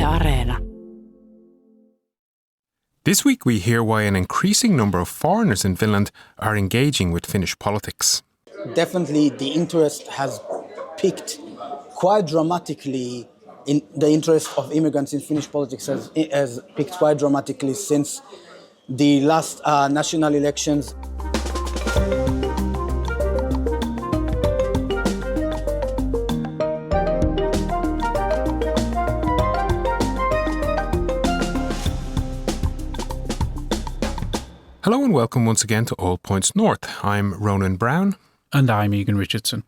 Areena. This week we hear why an increasing number of foreigners in Finland are engaging with Finnish politics. Definitely the interest has peaked quite dramatically. In the interest of immigrants in Finnish politics has peaked quite dramatically since the last national elections. Hello and welcome once again to All Points North. I'm Ronan Browne. And I'm Egan Richardson.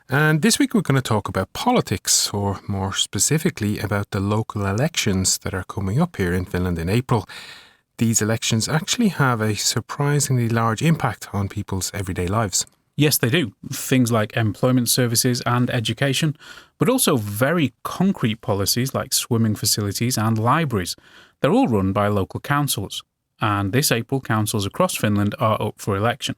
And this week we're going to talk about politics, or more specifically about the local elections that are coming up here in Finland in April. These elections actually have a surprisingly large impact on people's everyday lives. Yes, they do. Things like employment services and education, but also very concrete policies like swimming facilities and libraries. They're all run by local councils. And this April, councils across Finland are up for election.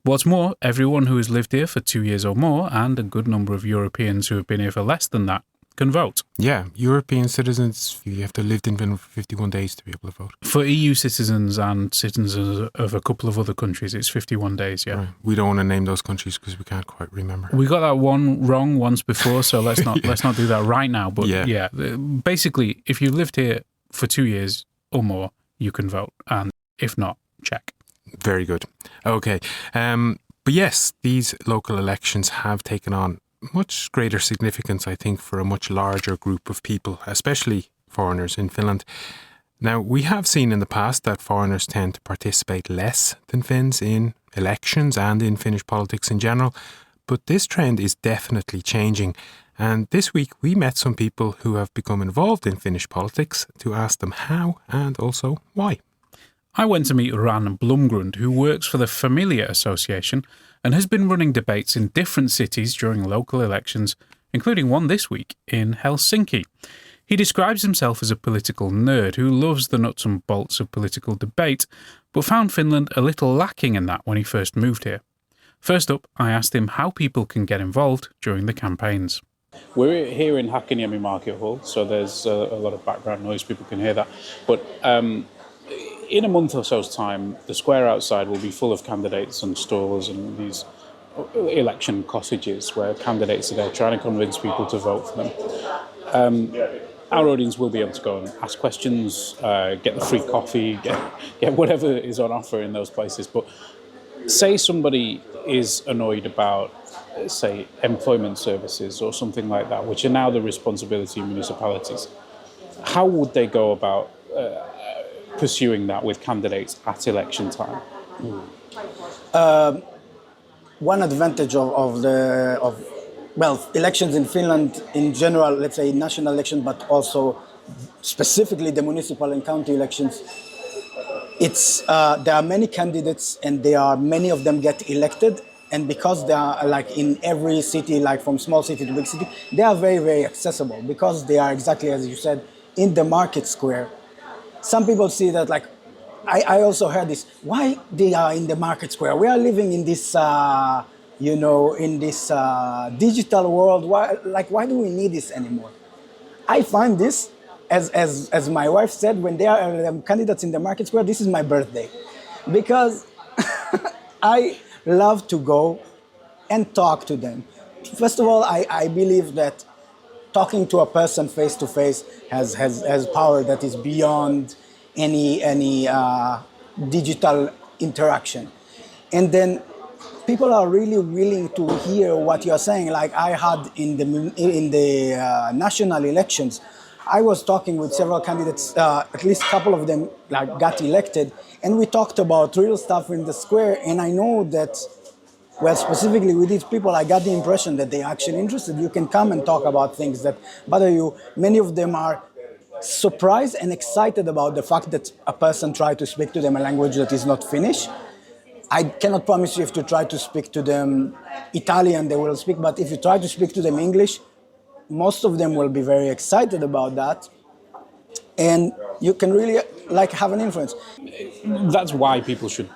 What's more, everyone who has lived here for 2 years or more, and a good number of Europeans who have been here for less than that, can vote. Yeah, European citizens, you have to have lived in Finland for 51 days to be able to vote. For EU citizens and citizens of a couple of other countries, it's 51 days, yeah. Right. We don't want to name those countries because we can't quite remember. We got that one wrong once before, so let's not do that right now. But yeah, basically, if you've lived here for 2 years or more, you can vote, and if not, check. Very good. Okay. But yes, these local elections have taken on much greater significance, I think, for a much larger group of people, especially foreigners in Finland. Now, we have seen in the past that foreigners tend to participate less than Finns in elections and in Finnish politics in general, but this trend is definitely changing. And this week we met some people who have become involved in Finnish politics to ask them how and also why. I went to meet Ronan Blomgrund, who works for the Familia Association and has been running debates in different cities during local elections, including one this week in Helsinki. He describes himself as a political nerd who loves the nuts and bolts of political debate, but found Finland a little lacking in that when he first moved here. First up, I asked him how people can get involved during the campaigns. We're here in Hakaniemi Market Hall, so there's a lot of background noise, people can hear that. But in a month or so's time, the square outside will be full of candidates and stalls and these election cottages where candidates are there trying to convince people to vote for them. Our audience will be able to go and ask questions, get the free coffee, get whatever is on offer in those places. But say somebody is annoyed about, say, employment services or something like that, which are now the responsibility of municipalities. How would they go about pursuing that with candidates at election time? One advantage of elections in Finland in general, let's say national election, but also specifically the municipal and county elections, there are many candidates and many of them get elected. And because they are like in every city, like from small city to big city, they are very, very accessible because they are exactly as you said, in the market square. Some people see that like, I also heard this, why they are in the market square? We are living in this, in this digital world. Why do we need this anymore? I find this, as my wife said, when they are candidates in the market square, this is my birthday. Because I love to go and talk to them. First of all, I believe that talking to a person face to face has power that is beyond any digital interaction. And then people are really willing to hear what you're saying. Like I had in the national elections, I was talking with several candidates, at least a couple of them like got elected, and we talked about real stuff in the square. And I know that, well, specifically with these people, I got the impression that they're actually interested. You can come and talk about things that bother you. Many of them are surprised and excited about the fact that a person tried to speak to them a language that is not Finnish. I cannot promise you if you try to speak to them Italian, they will speak, but if you try to speak to them English, most of them will be very excited about that. And you can really like have an influence. That's why people should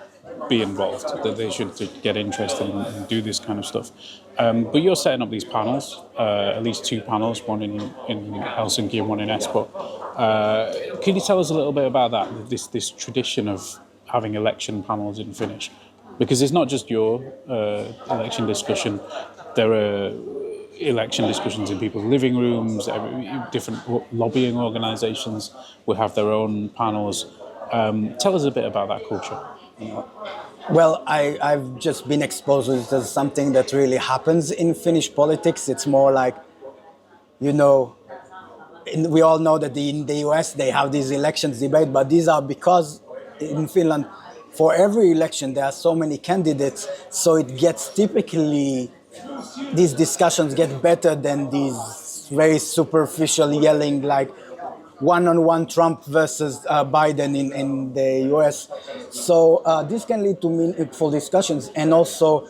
be involved, that they should get interested and do this kind of stuff. But you're setting up these panels, at least 2 panels, one in Helsinki and one in Espoo. Could you tell us a little bit about that, this tradition of having election panels in Finnish? Because it's not just your election discussion. There are election discussions in people's living rooms. Different lobbying organisations will have their own panels. Tell us a bit about that culture. Well, I've just been exposed to it as something that really happens in Finnish politics. It's more like, we all know that in the US they have these elections debate, but these are because in Finland, for every election there are so many candidates, so it gets typically, these discussions get better than these very superficial yelling like one-on-one Trump versus Biden in the US. So this can lead to meaningful discussions, and also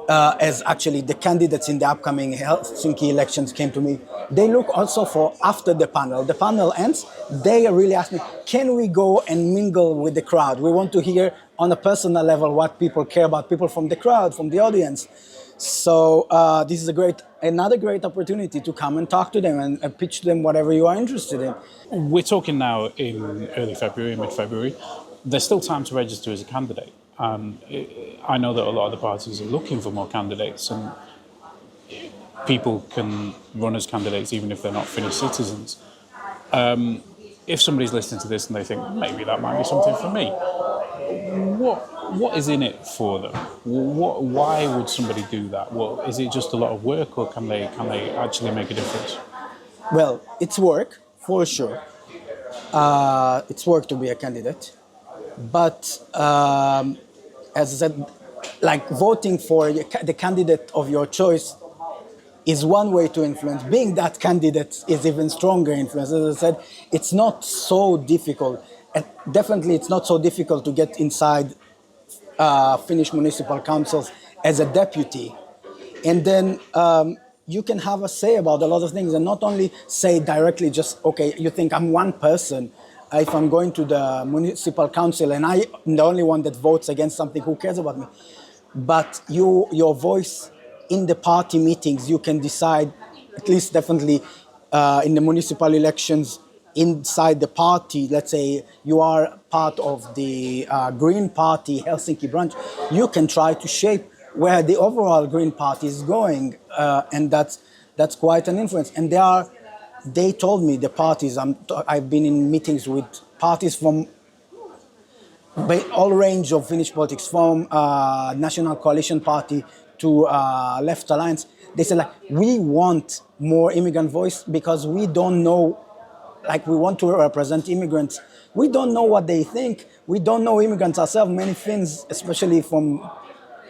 as actually the candidates in the upcoming Helsinki elections came to me, they look also for after the panel ends, they really ask me, can we go and mingle with the crowd? We want to hear on a personal level what people care about, people from the crowd, from the audience. So this is another great opportunity to come and talk to them and pitch to them whatever you are interested in. We're talking now in early February, mid-February. There's still time to register as a candidate. I know that a lot of the parties are looking for more candidates, and people can run as candidates even if they're not Finnish citizens. If somebody's listening to this and they think, maybe that might be something for me, what is in it for them? Why would somebody do that? Is it just a lot of work, or can they actually make a difference? Well, it's work, for sure. It's work to be a candidate. But as I said, like voting for the candidate of your choice is one way to influence. Being that candidate is even stronger influence. As I said, it's not so difficult. And definitely it's not so difficult to get inside Finnish municipal councils as a deputy. And then you can have a say about a lot of things, and not only say directly just, okay, you think I'm one person. If I'm going to the municipal council and I'm the only one that votes against something, who cares about me? But your voice in the party meetings, you can decide, at least definitely in the municipal elections, inside the party. Let's say you are part of the Green Party Helsinki branch, you can try to shape where the overall Green Party is going, and that's quite an influence. And they told me, the parties, I've been in meetings with parties from all range of Finnish politics, from National Coalition Party to Left Alliance. They said, like, we want more immigrant voice because we don't know, like, we want to represent immigrants. We don't know what they think. We don't know immigrants ourselves. Many Finns, especially from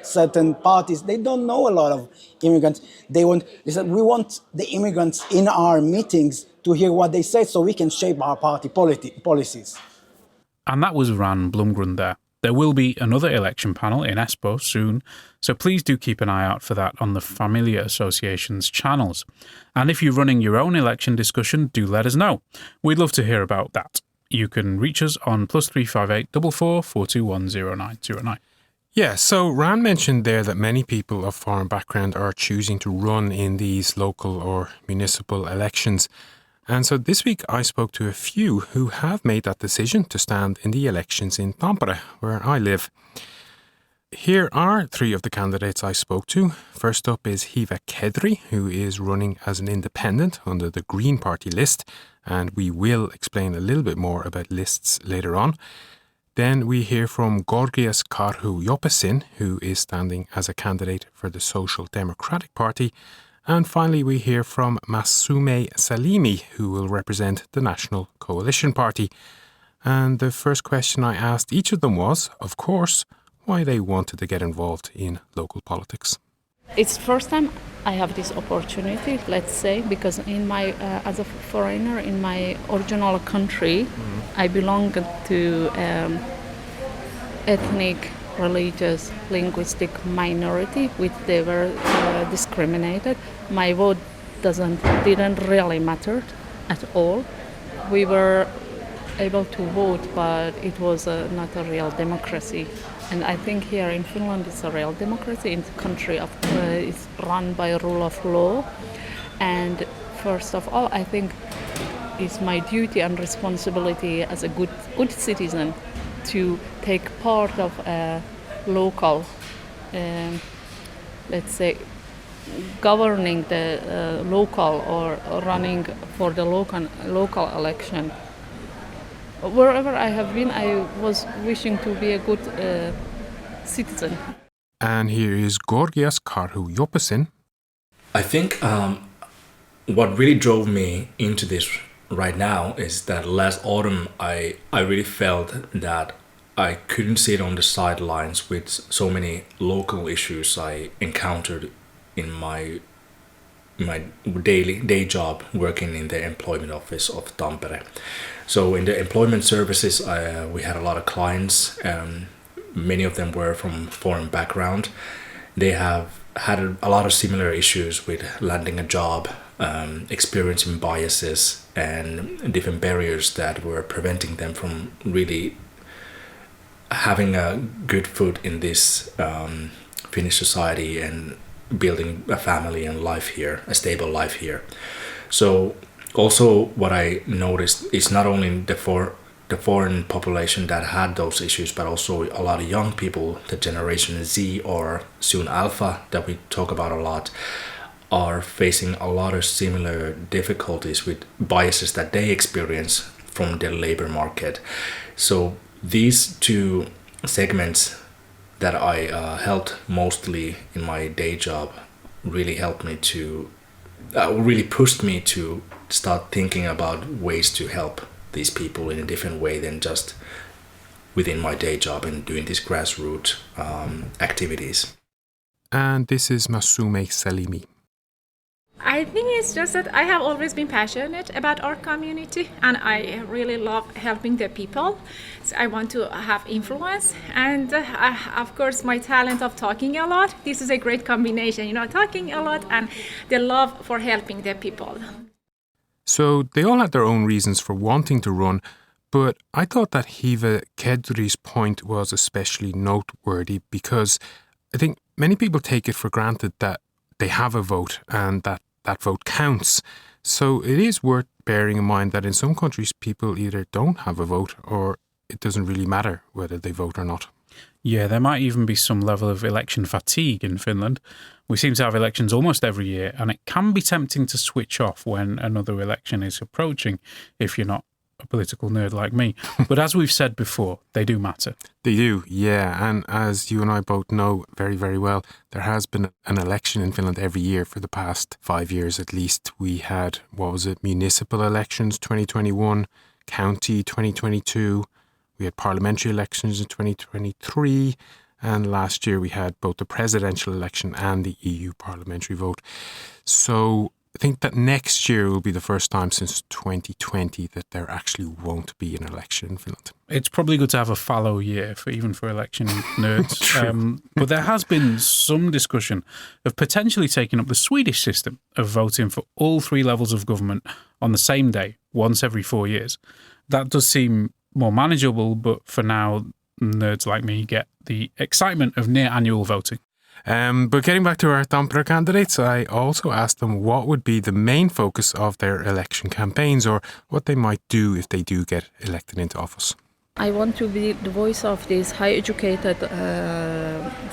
certain parties, they don't know a lot of immigrants. They said, we want the immigrants in our meetings to hear what they say so we can shape our party policies. And that was Ran Blomgren there. There will be another election panel in Espoo soon, so please do keep an eye out for that on the Familia Association's channels. And if you're running your own election discussion, do let us know. We'd love to hear about that. You can reach us on +358 44 421 0909. Yeah, so Ran mentioned there that many people of foreign background are choosing to run in these local or municipal elections. And so this week I spoke to a few who have made that decision to stand in the elections in Tampere, where I live. Here are 3 of the candidates I spoke to. First up is Hive Kedri, who is running as an independent under the Green Party list, and we will explain a little bit more about lists later on. Then we hear from Gorgias Karhu Jopesin, who is standing as a candidate for the Social Democratic Party. And finally, we hear from Masume Salimi, who will represent the National Coalition Party. And the first question I asked each of them was, of course, why they wanted to get involved in local politics. It's the first time I have this opportunity, let's say, because in my as a foreigner in my original country, I belong to ethnic, religious, linguistic minority, which they were discriminated. My vote didn't really matter at all. We were able to vote, but it was not a real democracy. And I think here in Finland it's a real democracy. In the country it's run by rule of law. And first of all, I think it's my duty and responsibility as a good citizen to take part of a local, let's say, governing the local or running for the local election. Wherever I have been, I was wishing to be a good citizen. And here is Gorgias Karhu Jopasin. I think what really drove me into this right now is that last autumn I really felt that I couldn't sit on the sidelines with so many local issues I encountered in my day job working in the employment office of Tampere. So in the employment services, we had a lot of clients. Many of them were from foreign background. They have had a lot of similar issues with landing a job, experiencing biases and different barriers that were preventing them from really having a good foot in this Finnish society and building a family and life here, a stable life here. So also what I noticed is not only the foreign population that had those issues, but also a lot of young people, the generation Z or soon Alpha that we talk about a lot, are facing a lot of similar difficulties with biases that they experience from the labor market. So these two segments that I helped mostly in my day job really helped me really pushed me to start thinking about ways to help these people in a different way than just within my day job and doing these grassroots activities. And this is Masume Salimi. I think it's just that I have always been passionate about our community and I really love helping the people. So I want to have influence and of course my talent of talking a lot. This is a great combination, talking a lot and the love for helping the people. So they all had their own reasons for wanting to run, but I thought that Hiva Kedri's point was especially noteworthy because I think many people take it for granted that they have a vote and that vote counts. So it is worth bearing in mind that in some countries people either don't have a vote or it doesn't really matter whether they vote or not. Yeah, there might even be some level of election fatigue in Finland. We seem to have elections almost every year, and it can be tempting to switch off when another election is approaching if you're not a political nerd like me. But as we've said before, they do matter. They do, yeah. And as you and I both know very, very well, there has been an election in Finland every year for the past 5 years at least. We had, municipal elections 2021, county 2022. We had parliamentary elections in 2023. And last year we had both the presidential election and the EU parliamentary vote. So I think that next year will be the first time since 2020 that there actually won't be an election in Finland. It's probably good to have a fallow year even for election nerds. But there has been some discussion of potentially taking up the Swedish system of voting for all 3 levels of government on the same day, once every 4 years. That does seem more manageable, but for now, nerds like me get the excitement of near annual voting. But getting back to our Tampere candidates, I also asked them what would be the main focus of their election campaigns or what they might do if they do get elected into office. I want to be the voice of this high educated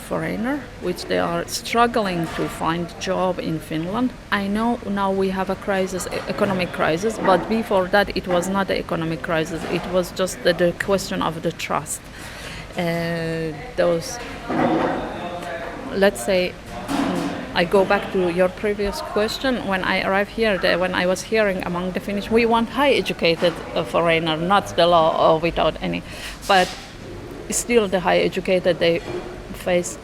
foreigner, which they are struggling to find job in Finland. I know now we have a crisis, economic crisis, but before that it was not the economic crisis, it was just the question of the trust. Let's say, I go back to your previous question. When I arrived here, when I was hearing among the Finnish, we want high-educated foreigner, not the law or without any. But still the high-educated, they face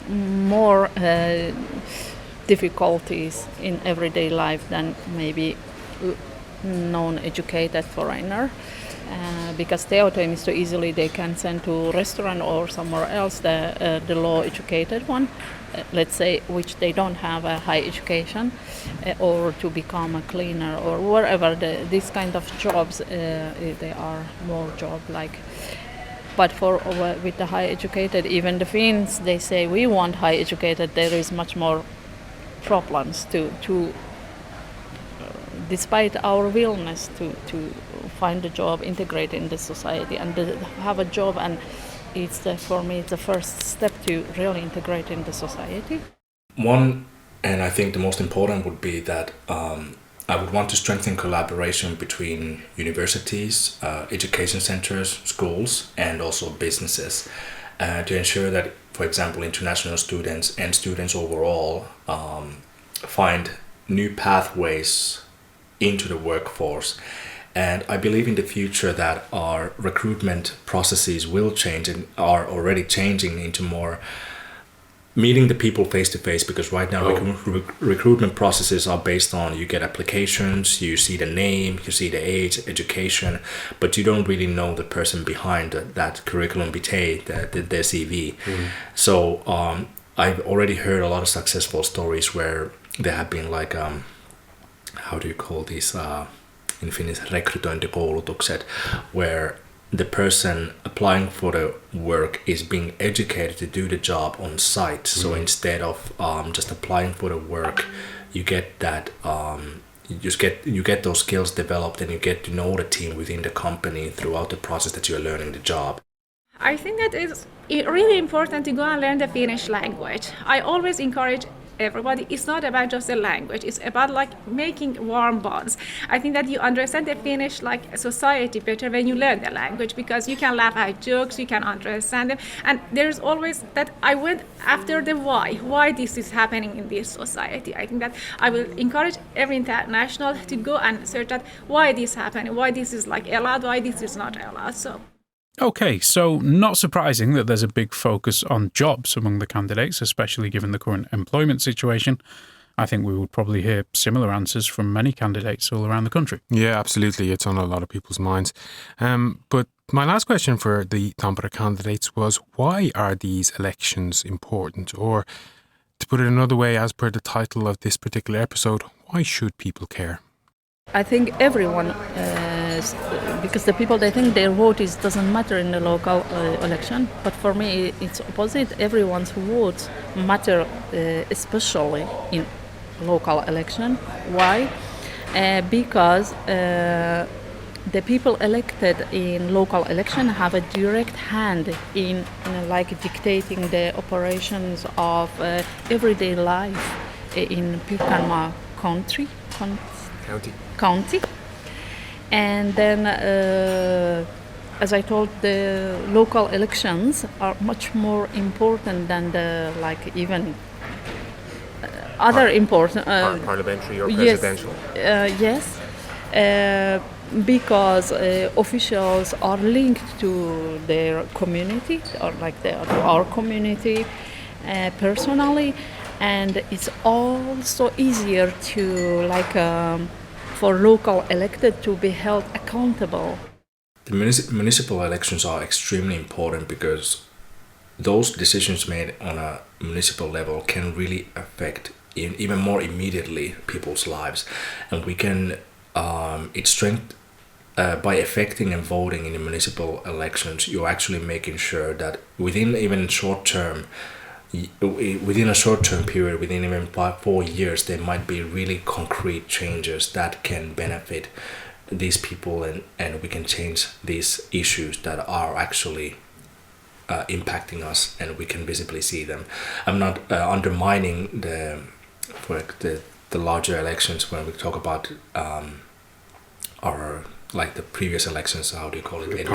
more difficulties in everyday life than maybe non-educated foreigner. Because they autonomy so easily they can send to restaurant or somewhere else the law-educated one, let's say, which they don't have a high education, or to become a cleaner or wherever these kind of jobs, they are more job like. But for with the high educated, even the Finns, they say we want high educated. There is much more problems to despite our willingness to find a job, integrate in the society, and have a job, and for me it's the first step to really integrate in the society. One, and I think the most important would be that I would want to strengthen collaboration between universities, education centers, schools, and also businesses to ensure that, for example, international students and students overall find new pathways into the workforce. And I believe in the future that our recruitment processes will change and are already changing into more meeting the people face to face, because right now recruitment processes are based on you get applications, you see the name, you see the age, education, but you don't really know the person behind that curriculum vitae, the CV. So I've already heard a lot of successful stories where there have been like how do you call these in Finnish, rekrytointikoulutukset, where the person applying for the work is being educated to do the job on site. So instead of just applying for the work, you get that you get those skills developed, and you get to know the team within the company throughout the process that you're learning the job. I think that it's really important to go and learn the Finnish language. I always encourage everybody. It's not about just the language. It's about like making warm bonds. I think that you understand the Finnish like society better when you learn the language, because you can laugh at jokes, you can understand them, and there's always that I went after the why this is happening in this society. I think that I will encourage every international to go and search at why this happened, why this is like allowed, why this is not allowed. So. Okay, so not surprising that there's a big focus on jobs among the candidates, especially given the current employment situation. I think we would probably hear similar answers from many candidates all around the country. Yeah, absolutely. It's on a lot of people's minds. But my last question for the Tampere candidates was, why are these elections important? Or to put it another way, as per the title of this particular episode, why should people care? I think everyone, because the people, they think their vote doesn't matter in the local election, but for me it's opposite. Everyone's votes matter, especially in local election. Why? Because the people elected in local election have a direct hand in like dictating the operations of everyday life in Pirkanmaa county. And then, as I told, the local elections are much more important than the even other important parliamentary or presidential. Yes, because officials are linked to their community, or to our community personally, and it's also easier to for local elected to be held accountable. The municipal elections are extremely important because those decisions made on a municipal level can really affect even more immediately people's lives, and we can its strength by affecting and voting in the municipal elections. You're actually making sure that within a short term period, within even 4 years, there might be really concrete changes that can benefit these people, and we can change these issues that are actually impacting us, and we can visibly see them. I'm not undermining the larger elections when we talk about our the previous elections, how do you call it?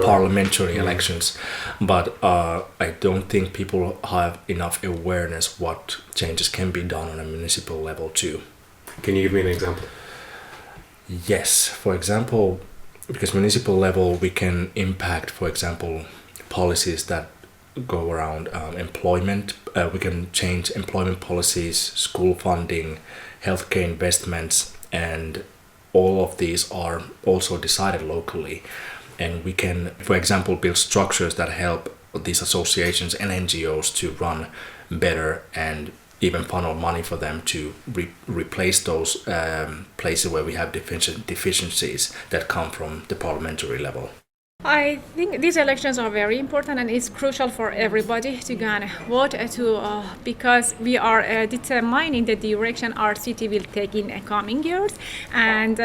Parliamentary elections. But I don't think people have enough awareness what changes can be done on a municipal level too. Can you give me an example? Yes. For example, because municipal level, we can impact, for example, policies that go around employment. We can change employment policies, school funding, healthcare investments, and all of these are also decided locally, and we can, for example, build structures that help these associations and NGOs to run better, and even funnel money for them to replace those places where we have deficiencies that come from the parliamentary level. I think these elections are very important, and it's crucial for everybody to go and vote because we are determining the direction our city will take in the coming years, and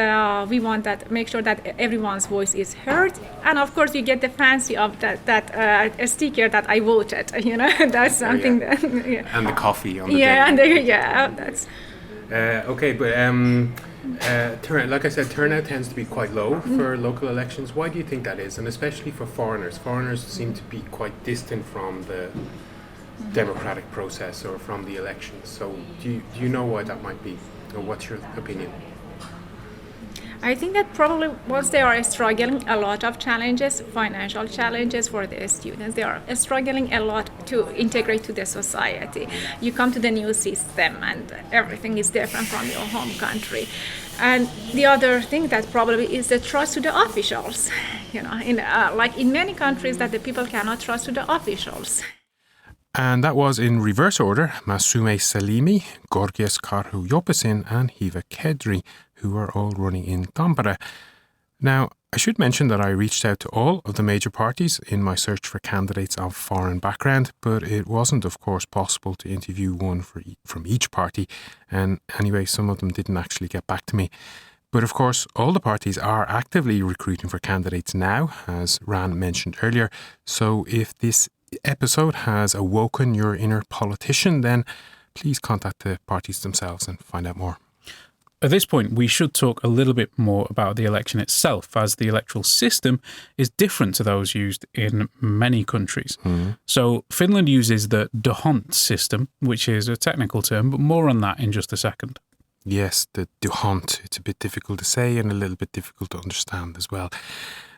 we want that make sure that everyone's voice is heard. And of course, you get the fancy of that sticker that I voted. You know, that's something that. Yeah. And the coffee on the Yeah, day. and that's. Okay, but like I said, turnout tends to be quite low for local elections. Why do you think that is? And especially for foreigners. Foreigners seem to be quite distant from the democratic process or from the elections. So do you know why that might be? Or what's your opinion? I think that probably once they are struggling a lot of challenges, financial challenges for the students, they are struggling a lot to integrate to the society. You come to the new system and everything is different from your home country. And the other thing that probably is the trust to the officials. You know, like in many countries that the people cannot trust to the officials. And that was in reverse order, Masume Salimi, Gorgias Karhu Jopesin and Hiva Kedri, who are all running in Tampere. Now, I should mention that I reached out to all of the major parties in my search for candidates of foreign background, but it wasn't, of course, possible to interview one from each party. And anyway, some of them didn't actually get back to me. But of course, all the parties are actively recruiting for candidates now, as Ran mentioned earlier. So if this episode has awoken your inner politician, then please contact the parties themselves and find out more. At this point, we should talk a little bit more about the election itself, as the electoral system is different to those used in many countries. So Finland uses the Duhont system, which is a technical term, but more on that in just a second. Yes, the Duhont. It's a bit difficult to say and a little bit difficult to understand as well.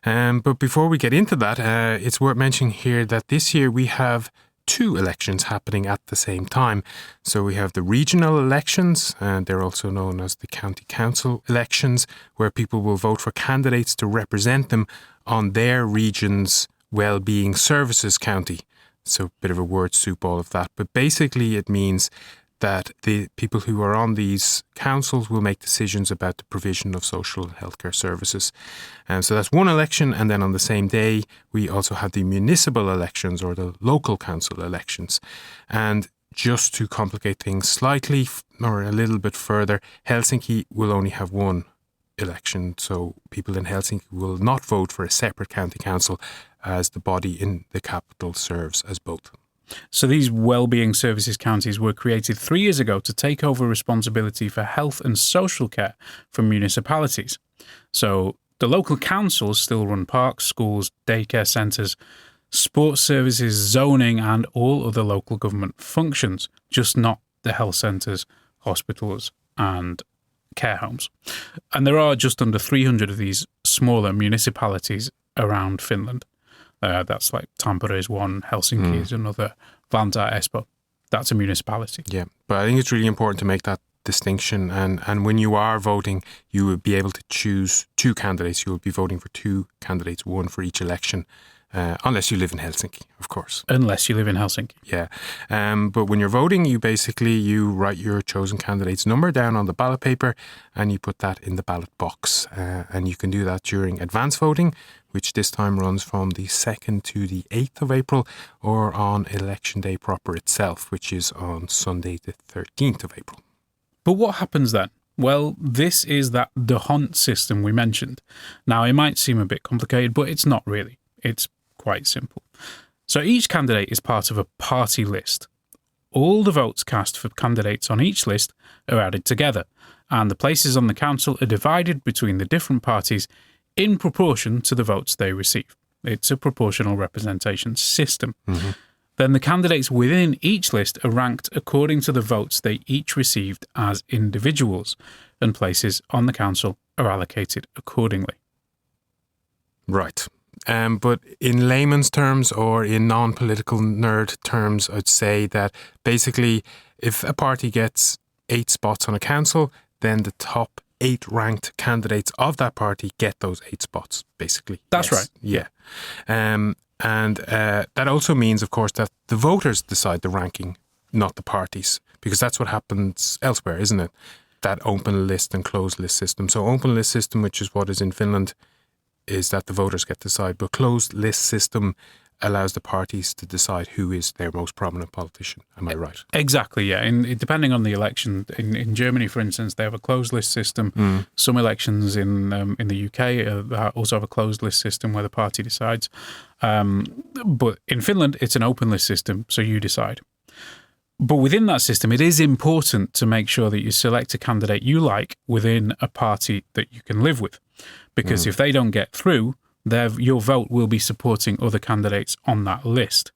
But before we get into that, it's worth mentioning here that this year we have two elections happening at the same time. So we have the regional elections, and they're also known as the county council elections, where people will vote for candidates to represent them on their region's well-being services county. So a bit of a word soup, all of that. But basically it means that the people who are on these councils will make decisions about the provision of social healthcare services. And so that's one election. And then on the same day, we also have the municipal elections or the local council elections. And just to complicate things slightly or a little bit further, Helsinki will only have one election. So people in Helsinki will not vote for a separate county council, as the body in the capital serves as both. So these wellbeing services counties were created 3 years ago to take over responsibility for health and social care from municipalities. So the local councils still run parks, schools, daycare centres, sports services, zoning and all other local government functions, just not the health centres, hospitals and care homes. And there are just under 300 of these smaller municipalities around Finland. That's like Tampere is one, Helsinki is another, Vantaa, Espoo. That's a municipality. Yeah, but I think it's really important to make that distinction. And when you are voting, you will be able to choose two candidates. You will be voting for two candidates, one for each election, unless you live in Helsinki, of course. Unless you live in Helsinki. Yeah. But when you're voting, you write your chosen candidate's number down on the ballot paper and you put that in the ballot box. And you can do that during advance voting, which this time runs from the 2nd to the 8th of April, or on election day proper itself, which is on Sunday the 13th of April. But what happens then? Well, this is that Duhont system we mentioned. Now, it might seem a bit complicated, but it's not really. It's quite simple. So each candidate is part of a party list. All the votes cast for candidates on each list are added together, and the places on the council are divided between the different parties in proportion to the votes they receive. It's a proportional representation system. Then the candidates within each list are ranked according to the votes they each received as individuals, and places on the council are allocated accordingly. Right. But in layman's terms or in non-political nerd terms, I'd say that basically if a party gets 8 spots on a council, then the top 8 ranked candidates of that party get those 8 spots, basically. That's yes. right. Yeah. And that also means, of course, that the voters decide the ranking, not the parties, because that's what happens elsewhere, isn't it? That open list and closed list system. So open list system, which is what is in Finland, is that the voters get to decide, but closed list system allows the parties to decide who is their most prominent politician. Am I right? Exactly, yeah. Depending on the election, in Germany, for instance, they have a closed list system. Some elections in the UK also have a closed list system where the party decides. But in Finland, it's an open list system, so you decide. But within that system, it is important to make sure that you select a candidate you like within a party that you can live with. Because if they don't get through, your vote will be supporting other candidates on that list.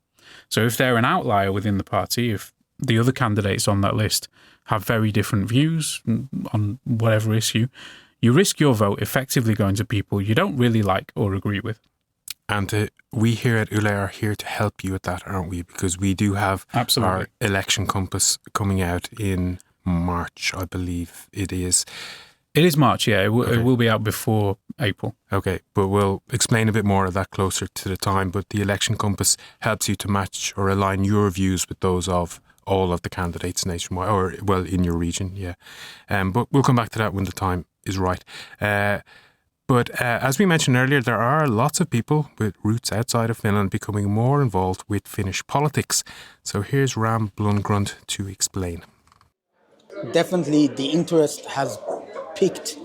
So if they're an outlier within the party, if the other candidates on that list have very different views on whatever issue, you risk your vote effectively going to people you don't really like or agree with. And we here at Yle are here to help you with that, aren't we? Because we do have our election compass coming out in March, I believe it is. It is March, yeah. It will be out before April. Okay, but we'll explain a bit more of that closer to the time. But the election compass helps you to match or align your views with those of all of the candidates nationwide, or, well, in your region, yeah. But we'll come back to that when the time is right. But as we mentioned earlier, there are lots of people with roots outside of Finland becoming more involved with Finnish politics. So here's Ram Blundgrund to explain. Definitely the interest has peaked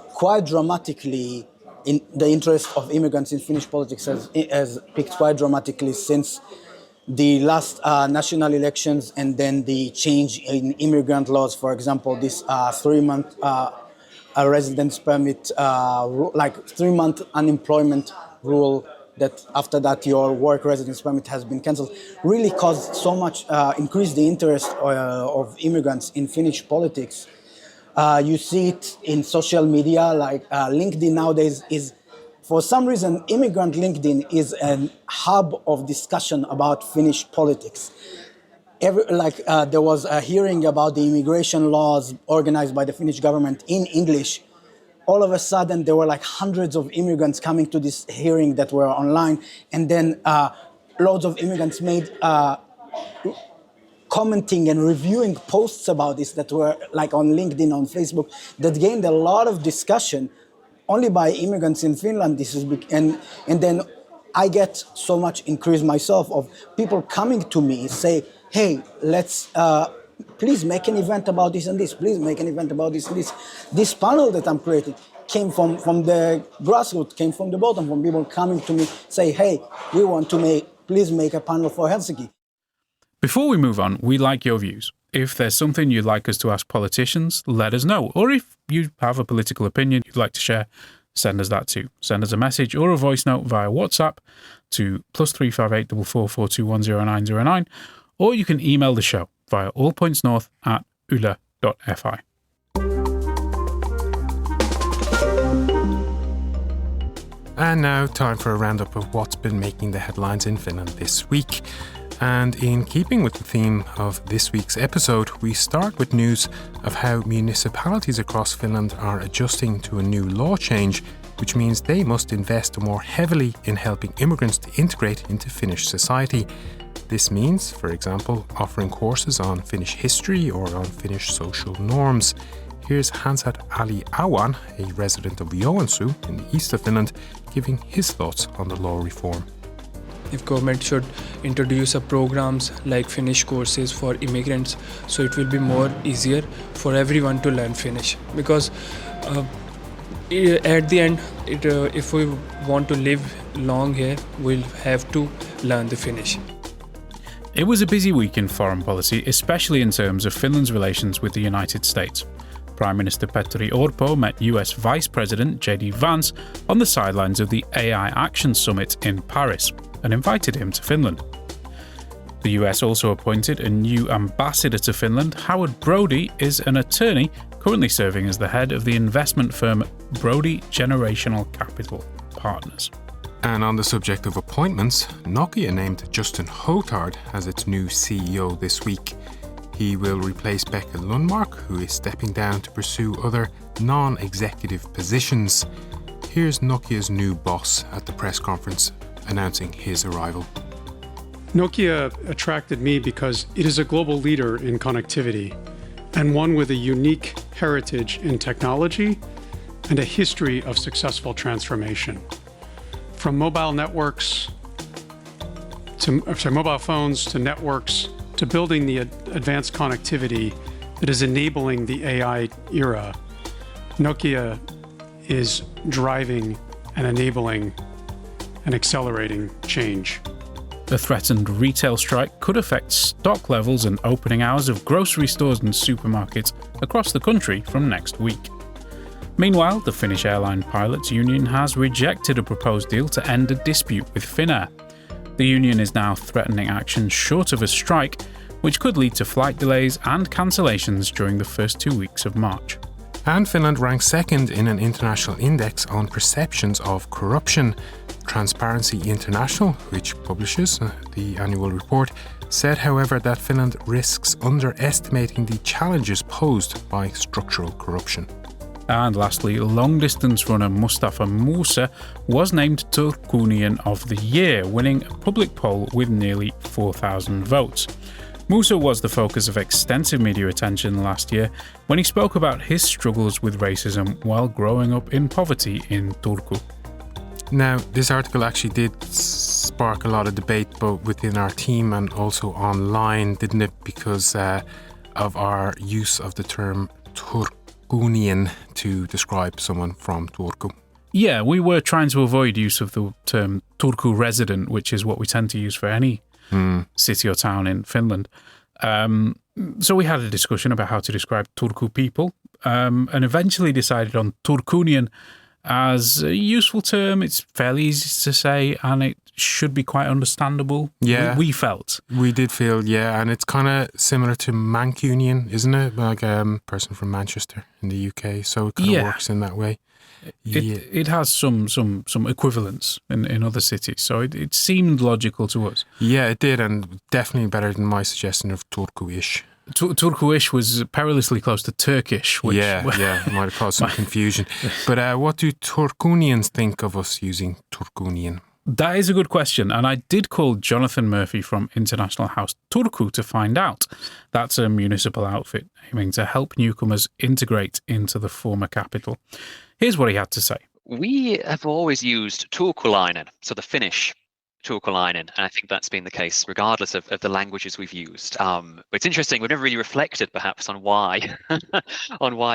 quite dramatically. In the interest of immigrants in Finnish politics has peaked quite dramatically since the last national elections, and then the change in immigrant laws. For example, this 3-month residence permit, like 3-month unemployment rule, that after that your work residence permit has been cancelled, really caused so much, increased the interest of immigrants in Finnish politics. You see it in social media, like LinkedIn nowadays is, for some reason, immigrant LinkedIn is a hub of discussion about Finnish politics. There was a hearing about the immigration laws organized by the Finnish government in English. All of a sudden, there were like hundreds of immigrants coming to this hearing that were online, and then loads of immigrants made commenting and reviewing posts about this that were like on LinkedIn, on Facebook, that gained a lot of discussion only by immigrants in Finland. This is and then I get so much increase myself of people coming to me say, hey, let's please make an event about this and this. Please make an event about this and this. This panel that I'm creating came from the grassroots, came from the bottom, from people coming to me, say, hey, we want to please make a panel for Helsinki. Before we move on, we like your views. If there's something you'd like us to ask politicians, let us know. Or if you have a political opinion you'd like to share, send us that too. Send us a message or a voice note via WhatsApp to +358 442100909, or you can email the show via allpointsnorth@yle.fi. And now time for a roundup of what's been making the headlines in Finland this week. And in keeping with the theme of this week's episode, we start with news of how municipalities across Finland are adjusting to a new law change, which means they must invest more heavily in helping immigrants to integrate into Finnish society. This means, for example, offering courses on Finnish history or on Finnish social norms. Here's Hansat Ali Awan, a resident of Joensuu in the east of Finland, giving his thoughts on the law reform. If government should introduce programs like Finnish courses for immigrants, so it will be more easier for everyone to learn Finnish. Because at the end, if we want to live long here, we'll have to learn the Finnish. It was a busy week in foreign policy, especially in terms of Finland's relations with the United States. Prime Minister Petteri Orpo met US Vice President J.D. Vance on the sidelines of the AI Action Summit in Paris and invited him to Finland. The US also appointed a new ambassador to Finland. Howard Brody is an attorney currently serving as the head of the investment firm Brody Generational Capital Partners. And on the subject of appointments, Nokia named Justin Hotard as its new CEO this week. He will replace Becca Lundmark, who is stepping down to pursue other non-executive positions. Here's Nokia's new boss at the press conference announcing his arrival. Nokia attracted me because it is a global leader in connectivity and one with a unique heritage in technology and a history of successful transformation. from mobile networks to mobile phones to networks to building the advanced connectivity that is enabling the AI era, Nokia is driving and enabling and accelerating change. A threatened retail strike could affect stock levels and opening hours of grocery stores and supermarkets across the country from next week. Meanwhile, the Finnish Airline Pilots Union has rejected a proposed deal to end a dispute with Finnair. The union is now threatening action short of a strike, which could lead to flight delays and cancellations during the first 2 weeks of March. And Finland ranks second in an international index on perceptions of corruption. Transparency International, which publishes the annual report, said, however, that Finland risks underestimating the challenges posed by structural corruption. And lastly, long-distance runner Mustafa Musa was named Turkunian of the Year, winning a public poll with nearly 4,000 votes. Musa was the focus of extensive media attention last year when he spoke about his struggles with racism while growing up in poverty in Turku. Now, this article actually did spark a lot of debate both within our team and also online, didn't it? Because of our use of the term Turkunian to describe someone from Turku. Yeah, we were trying to avoid use of the term Turku resident, which is what we tend to use for any city or town in Finland. So we had a discussion about how to describe Turku people and eventually decided on Turkunian as a useful term. It's fairly easy to say and it should be quite understandable. Yeah. We felt. We did feel, yeah, and it's kind of similar to Mancunian, isn't it? Like a person from Manchester in the UK, so it kind of works in that way. It has some equivalents in other cities, so it seemed logical to us. Yeah, it did, and definitely better than my suggestion of Turku-ish. Turku-ish was perilously close to Turkish. Which, yeah, it might have caused some confusion. But what do Turkunians think of us using Turkunian? That is a good question, and I did call Jonathan Murphy from International House Turku to find out. That's a municipal outfit aiming to help newcomers integrate into the former capital. Here's what he had to say. We have always used Turkulainen, so the Finnish Turkulainen, and I think that's been the case regardless of the languages we've used. But it's interesting, we've never really reflected perhaps on why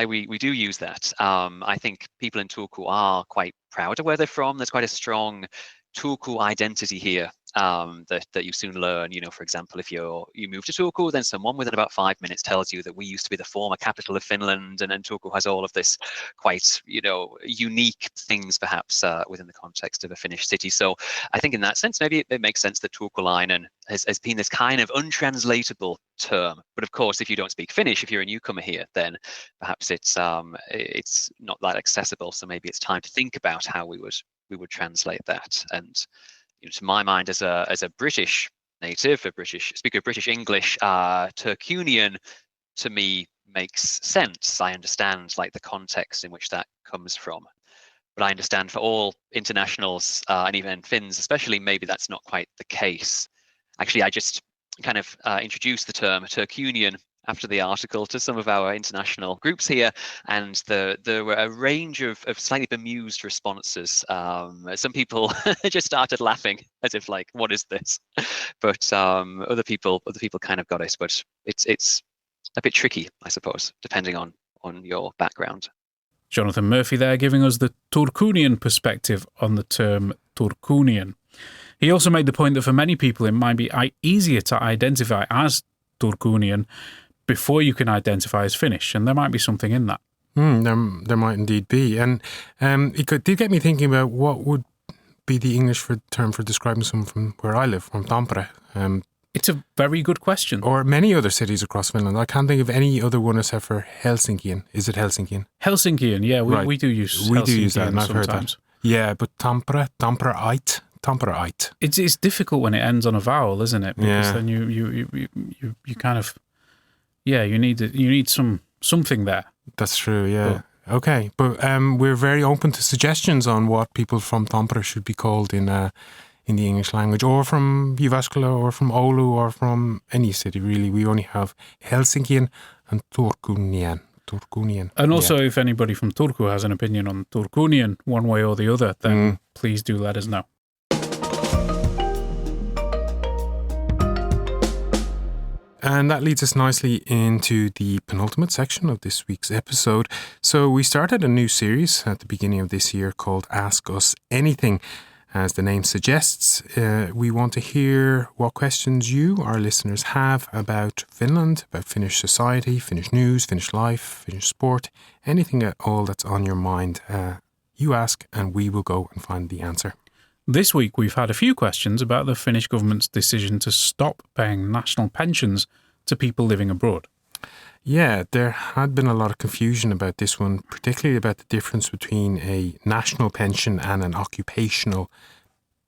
we do use that. I think people in Turku are quite proud of where they're from. There's quite a strong Turku identity here that you soon learn. You know, for example, if you move to Turku, then someone within about 5 minutes tells you that we used to be the former capital of Finland, and Turku has all of this quite, unique things perhaps within the context of a Finnish city. So I think in that sense, maybe it makes sense that Turkulainen has been this kind of untranslatable term. But of course, if you don't speak Finnish, if you're a newcomer here, then perhaps it's not that accessible. So maybe it's time to think about how we would translate that. And to my mind, as a British native, a British speaker of British English, Turkunian to me makes sense. I understand like the context in which that comes from. But I understand for all internationals and even Finns especially, maybe that's not quite the case. Actually, I just kind of introduced the term Turkunian after the article to some of our international groups here, and there were a range of slightly bemused responses. Some people just started laughing as if like, what is this? But other people kind of got it. But it's a bit tricky, I suppose, depending on your background. Jonathan Murphy there giving us the Turkunian perspective on the term Turkunian. He also made the point that for many people it might be easier to identify as Turkunian before you can identify as Finnish, and there might be something in that. There might indeed be. And it did get me thinking about what would be the English term for describing someone from where I live, from Tampere. It's a very good question. Or many other cities across Finland. I can't think of any other one except for Helsinkian. Is it Helsinkian? Helsinkian, yeah. We do use Helsinkian. We do use that, and I've sometimes. heard that. Yeah, but Tampereite. It's difficult when it ends on a vowel, isn't it? Because then you kind of... Yeah, you need something there. That's true, yeah. Okay, but we're very open to suggestions on what people from Tampere should be called in the English language, or from Jyväskylä, or from Oulu, or from any city, really. We only have Helsinkian and Turkunian. And also, if anybody from Turku has an opinion on Turkunian, one way or the other, then please do let us know. And that leads us nicely into the penultimate section of this week's episode. So we started a new series at the beginning of this year called Ask Us Anything. As the name suggests, we want to hear what questions you, our listeners, have about Finland, about Finnish society, Finnish news, Finnish life, Finnish sport, anything at all that's on your mind. You ask and we will go and find the answer. This week we've had a few questions about the Finnish government's decision to stop paying national pensions to people living abroad. Yeah, there had been a lot of confusion about this one, particularly about the difference between a national pension and an occupational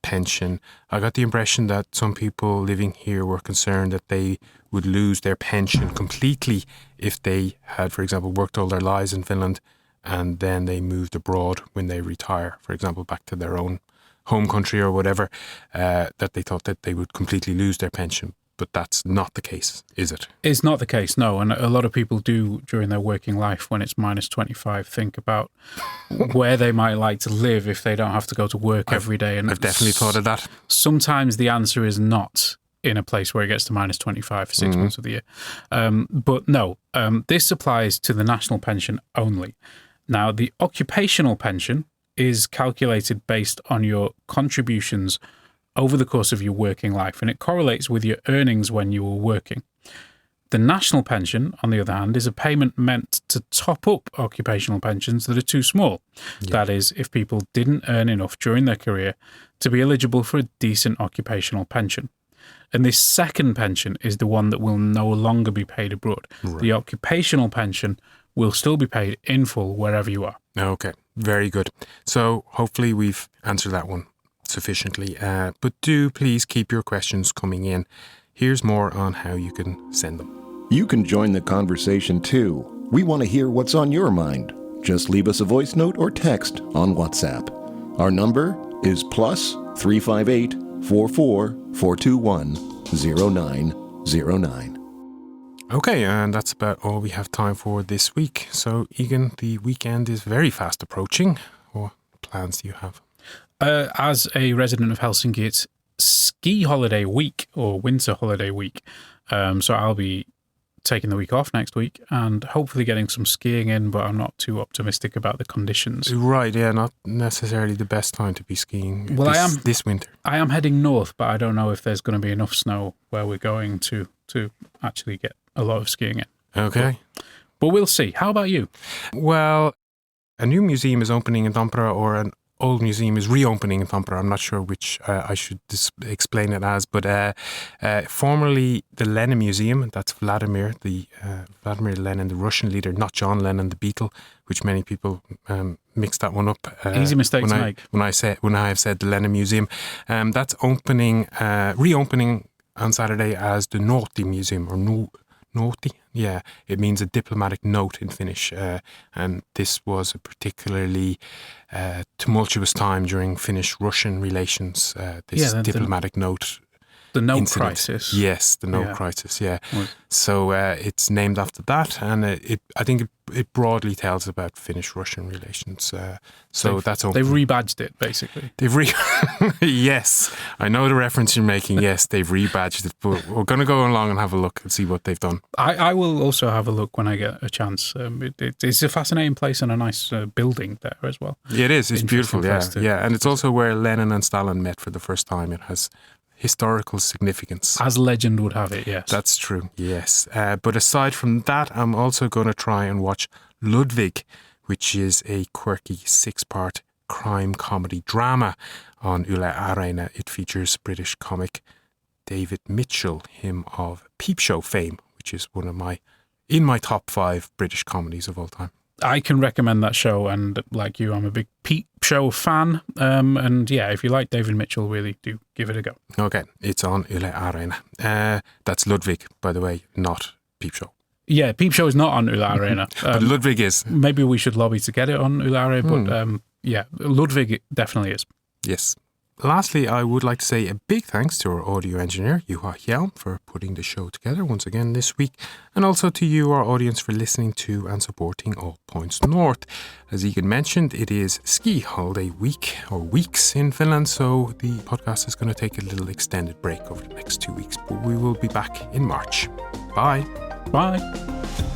pension. I got the impression that some people living here were concerned that they would lose their pension completely if they had, for example, worked all their lives in Finland and then they moved abroad when they retire, for example, back to their own home country or whatever, that they thought that they would completely lose their pension. But that's not the case, is it? It's not the case, no. And a lot of people do, during their working life, when it's minus 25, think about where they might like to live if they don't have to go to work every day. And I've definitely thought of that. Sometimes the answer is not in a place where it gets to minus 25 for 6 months of the year. But no, this applies to the national pension only. Now, the occupational pension is calculated based on your contributions over the course of your working life, and it correlates with your earnings when you were working. The national pension, on the other hand, is a payment meant to top up occupational pensions that are too small. Yeah. That is, if people didn't earn enough during their career to be eligible for a decent occupational pension. And this second pension is the one that will no longer be paid abroad. Right. The occupational pension will still be paid in full wherever you are. Okay, very good. So hopefully we've answered that one sufficiently, but do please keep your questions coming in. Here's more on how you can send them. You can join the conversation too. We want to hear what's on your mind. Just leave us a voice note or text on WhatsApp. Our number is +358 44 421 0909. Okay, and that's about all we have time for this week. So, Egan, the weekend is very fast approaching. What plans do you have? As a resident of Helsinki, it's ski holiday week or winter holiday week. So I'll be taking the week off next week and hopefully getting some skiing in, but I'm not too optimistic about the conditions. Right, yeah, not necessarily the best time to be skiing this winter. I am heading north, but I don't know if there's going to be enough snow where we're going to actually get a lot of skiing in. Okay. But we'll see. How about you? Well, a new museum is opening in Tampere, or an old museum is reopening in Tampere. I'm not sure which I should explain it as, but formerly the Lenin Museum, that's Vladimir Lenin, the Russian leader, not John Lennon, the Beatle, which many people mix that one up. Easy mistake to make. When I have said the Lenin Museum, that's reopening on Saturday as the Noughty Museum, or Noughty. Yeah, it means a diplomatic note in Finnish, and this was a particularly tumultuous time during Finnish-Russian relations. Diplomatic note. The note incident. crisis. Yes, the note crisis. Yeah. Right. So it's named after that, and I think it broadly tells about Finnish-Russian relations. That's open. They've rebadged it, basically. Yes, I know the reference you're making. Yes, they've rebadged it, but we're going to go along and have a look and see what they've done. I will also have a look when I get a chance. It's a fascinating place and a nice building there as well. Yeah, it is. It's beautiful. Yeah, and it's also where Lenin and Stalin met for the first time. It has historical significance. As legend would have it, yes. That's true, yes. But aside from that, I'm also going to try and watch Ludwig, which is a quirky 6-part crime comedy drama on Yle Areena. It features British comic David Mitchell, him of Peep Show fame, which is one of in my top 5 British comedies of all time. I can recommend that show, and like you, I'm a big Peep Show fan. And yeah, if you like David Mitchell, really do give it a go. Okay, it's on Yle Areena. That's Ludwig, by the way, not Peep Show. Yeah, Peep Show is not on Yle Areena. But Ludwig is. Maybe we should lobby to get it on Yle Areena, but yeah, Ludwig definitely is. Yes. Lastly, I would like to say a big thanks to our audio engineer, Juha Hjelm, for putting the show together once again this week, and also to you, our audience, for listening to and supporting All Points North. As Egan mentioned, it is ski holiday week, or weeks in Finland, so the podcast is going to take a little extended break over the next 2 weeks, but we will be back in March. Bye. Bye.